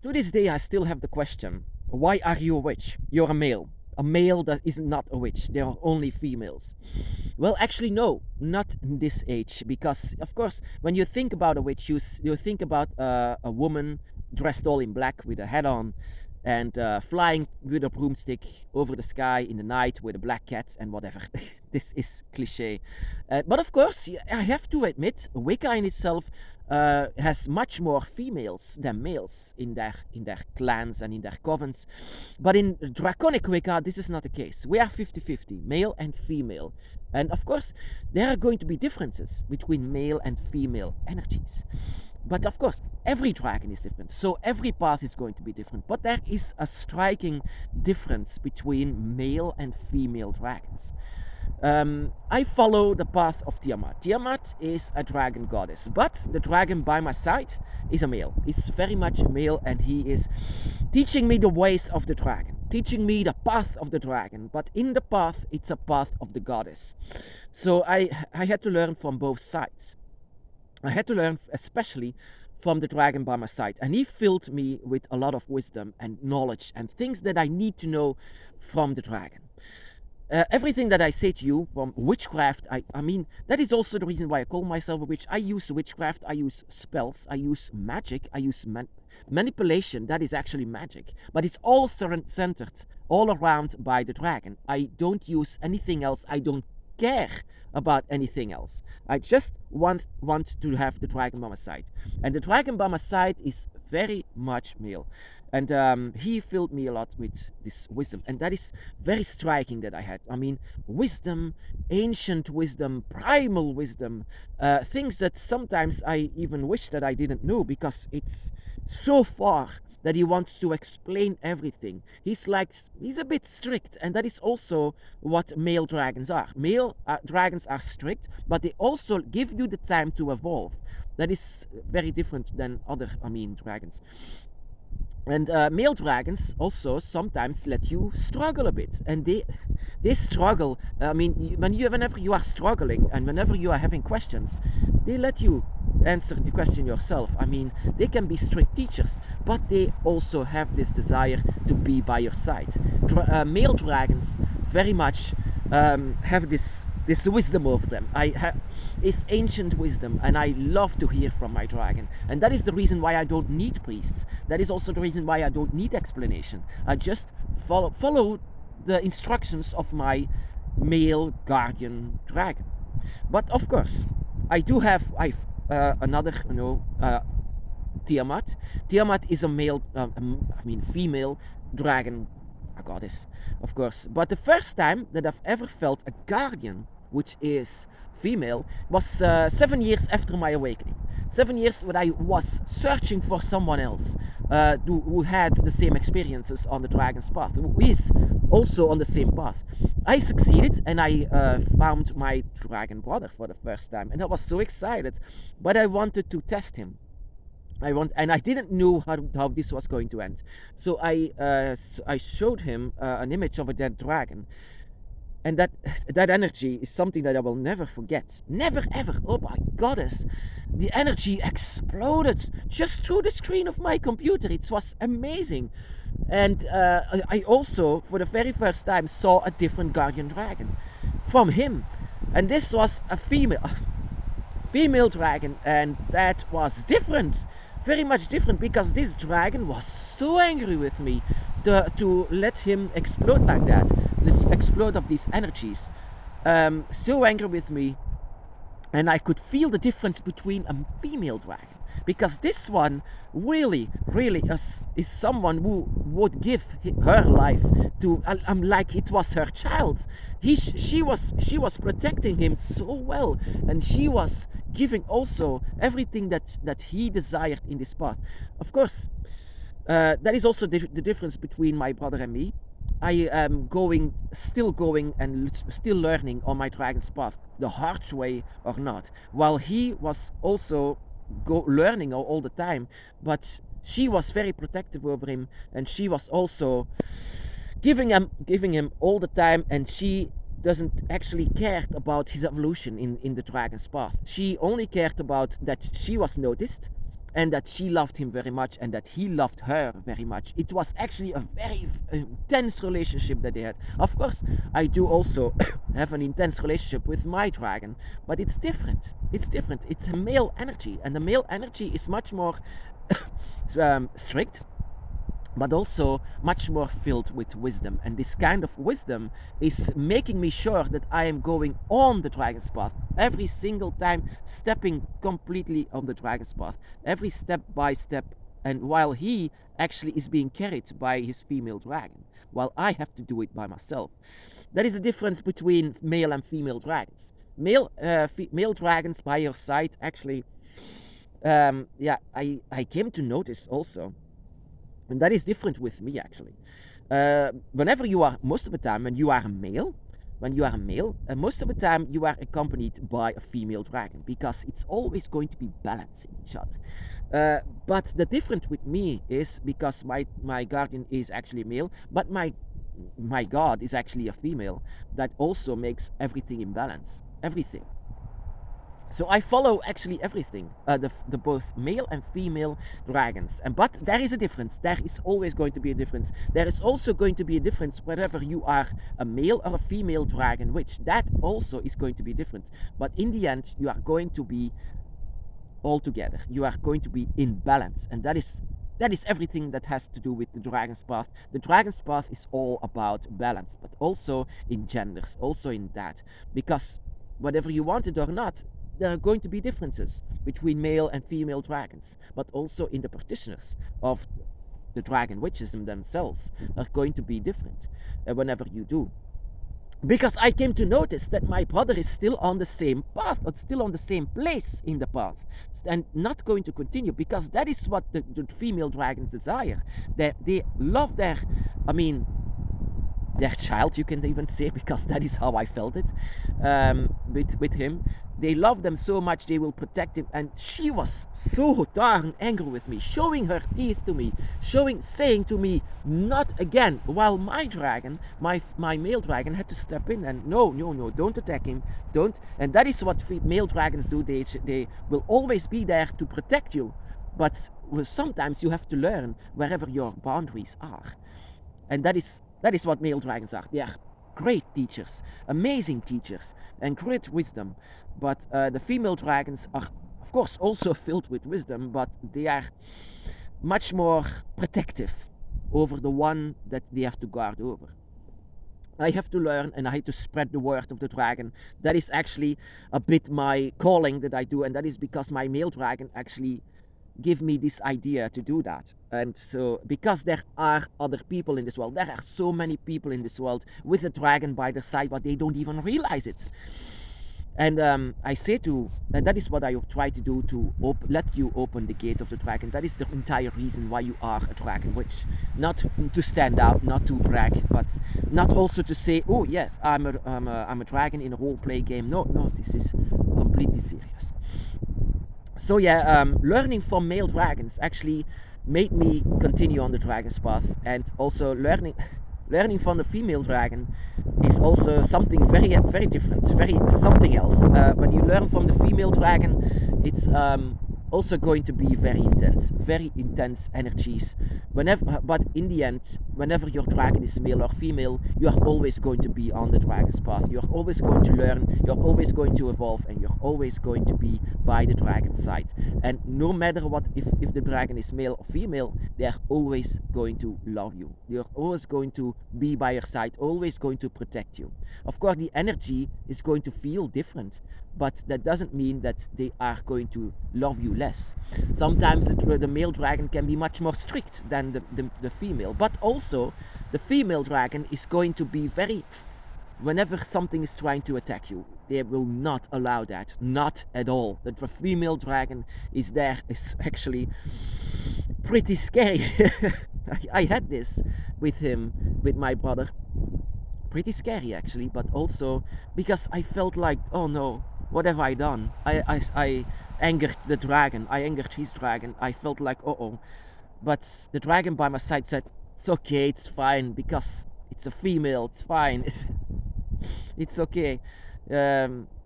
To this day, I still have the question, why are you a witch? You're a male. A male that is not a witch. There are only females. Well, actually, no, not in this age, because of course, when you think about a witch, you think about a woman dressed all in black with a hat on, and flying with a broomstick over the sky in the night with a black cat and whatever. This is cliche, but of course, I have to admit, Wicca in itself has much more females than males in their clans and in their covens. But in Draconic Wicca, this is not the case. We are 50-50, male and female. And of course, there are going to be differences between male and female energies. But of course, every dragon is different, so every path is going to be different. But there is a striking difference between male and female dragons. I follow the path of Tiamat. Tiamat is a dragon goddess, but the dragon by my side is a male. He's very much a male, and he is teaching me the ways of the dragon, teaching me the path of the dragon. But in the path, it's a path of the goddess. So I had to learn from both sides. I had to learn especially from the dragon by my side, and he filled me with a lot of wisdom and knowledge and things that I need to know from the dragon. Everything that I say to you from witchcraft, I mean, that is also the reason why I call myself a witch. I use witchcraft, I use spells, I use magic, I use manipulation. That is actually magic, but it's all centered all around by the dragon. I don't use anything else. I don't care about anything else. I just want to have the dragon by my side, and the dragon by my side is very much male, and he filled me a lot with this wisdom, and that is very striking that I had. I mean, wisdom, ancient wisdom, primal wisdom, things that sometimes I even wish that I didn't know, because it's so far that he wants to explain everything. He's a bit strict, and that is also what male dragons are. Male dragons are strict, but they also give you the time to evolve. That is very different than other, dragons. And male dragons also sometimes let you struggle a bit, and they struggle. Whenever you are struggling and whenever you are having questions, they let you answer the question yourself. I mean, they can be strict teachers, but they also have this desire to be by your side. Male dragons very much have this wisdom over them. It's ancient wisdom, and I love to hear from my dragon. And that is the reason why I don't need priests. That is also the reason why I don't need explanation. I just follow the instructions of my male guardian dragon. But of course, I do have another, Tiamat. Tiamat is a female dragon, a goddess, of course. But the first time that I've ever felt a guardian, which is female, was 7 years after my awakening. 7 years when I was searching for someone else who had the same experiences on the dragon's path, who is also on the same path. I succeeded, and I found my dragon brother for the first time, and I was so excited, but I wanted to test him. And I didn't know how this was going to end. So I showed him an image of a dead dragon, and that energy is something that I will never forget. Never ever. Oh my goddess, the energy exploded just through the screen of my computer. It was amazing. And I also, for the very first time, saw a different guardian dragon from him, and this was a female dragon, and that was different. Very much different, because this dragon was so angry with me to let him explode like that, this explode of these energies, so angry with me. And I could feel the difference between a female dragon, because this one really is someone who would give her life to, like it was her child. She was protecting him so well, and she was giving also everything that he desired in this path. Of course, that is also the difference between my brother and me. I am still going and still learning on my dragon's path, the hard way or not, while he was also learning all the time. But she was very protective over him, and she was also giving him all the time, and she doesn't actually care about his evolution in the dragon's path. She only cared about that she was noticed, and that she loved him very much and that he loved her very much. It was actually a very intense relationship that they had. Of course, I do also have an intense relationship with my dragon, but it's different. It's different. It's a male energy, and the male energy is much more strict, but also much more filled with wisdom. And this kind of wisdom is making me sure that I am going on the dragon's path every single time, stepping completely on the dragon's path, every step by step. And while he actually is being carried by his female dragon, while I have to do it by myself. That is the difference between male and female dragons. Male dragons by your side actually, yeah, I came to notice also, and that is different with me actually. Whenever you are, most of the time, when you are a male, most of the time you are accompanied by a female dragon, because it's always going to be balancing each other. But the difference with me is because my guardian is actually male, but my god is actually a female. That also makes everything in balance. Everything. So I follow actually everything, the both male and female dragons. But there is a difference. There is always going to be a difference. There is also going to be a difference whether you are a male or a female dragon witch. That also is going to be different. But in the end, you are going to be all together. You are going to be in balance, and that is everything that has to do with the dragon's path. The dragon's path is all about balance, but also in genders, also in that, because whatever you want it or not, there are going to be differences between male and female dragons, but also in the practitioners of the dragon witches themselves are going to be different whenever you do. Because I came to notice that my brother is still on the same path, or still on the same place in the path, and not going to continue, because that is what the female dragons desire. They love their child, you can even say, because that is how I felt it with him. They love them so much, they will protect him. And she was so darn angry with me, showing her teeth to me, saying to me, not again, while my dragon, my male dragon, had to step in and no, don't attack him, don't. And that is what male dragons do. They will always be there to protect you, but sometimes you have to learn wherever your boundaries are. And that is what male dragons are. They are great teachers, amazing teachers, and great wisdom. But the female dragons are, of course, also filled with wisdom, but they are much more protective over the one that they have to guard over. I have to learn, and I have to spread the word of the dragon. That is actually a bit my calling that I do, and that is because my male dragon actually give me this idea to do that. And so, because there are other people in this world, there are so many people in this world with a dragon by their side, but they don't even realize it. And I say and that is what I try to do, to let you open the gate of the dragon. That is the entire reason why you are a dragon witch. Not to stand out, not to brag, but not also to say, oh yes, I'm a dragon in a role-play game. No, this is completely serious. So yeah, learning from male dragons actually made me continue on the dragon's path, and also learning from the female dragon is also something very, very different, very something else. When you learn from the female dragon, it's also going to be very intense energies. But in the end, whenever your dragon is male or female, you are always going to be on the dragon's path. You are always going to learn, you're always going to evolve, and you're always going to be by the dragon's side. And no matter what, if the dragon is male or female, they are always going to love you. They are always going to be by your side, always going to protect you. Of course, the energy is going to feel different, but that doesn't mean that they are going to love you less. Sometimes the male dragon can be much more strict than the female, but also the female dragon is going to be very, whenever something is trying to attack you, they will not allow that, not at all. The female dragon is actually pretty scary. I had this with my brother. Pretty scary actually, but also because I felt like, oh no, what have I done? I angered the dragon. I angered his dragon. I felt like, but the dragon by my side said, it's okay, it's fine, because it's a female, it's fine. It's okay.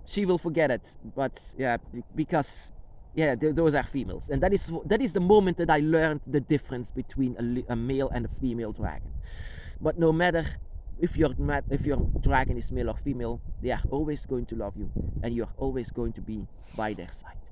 She will forget it. But yeah, because Yeah, those are females, and that is the moment that I learned the difference between a male and a female dragon. But no matter if your dragon is male or female, they are always going to love you, and you're always going to be by their side.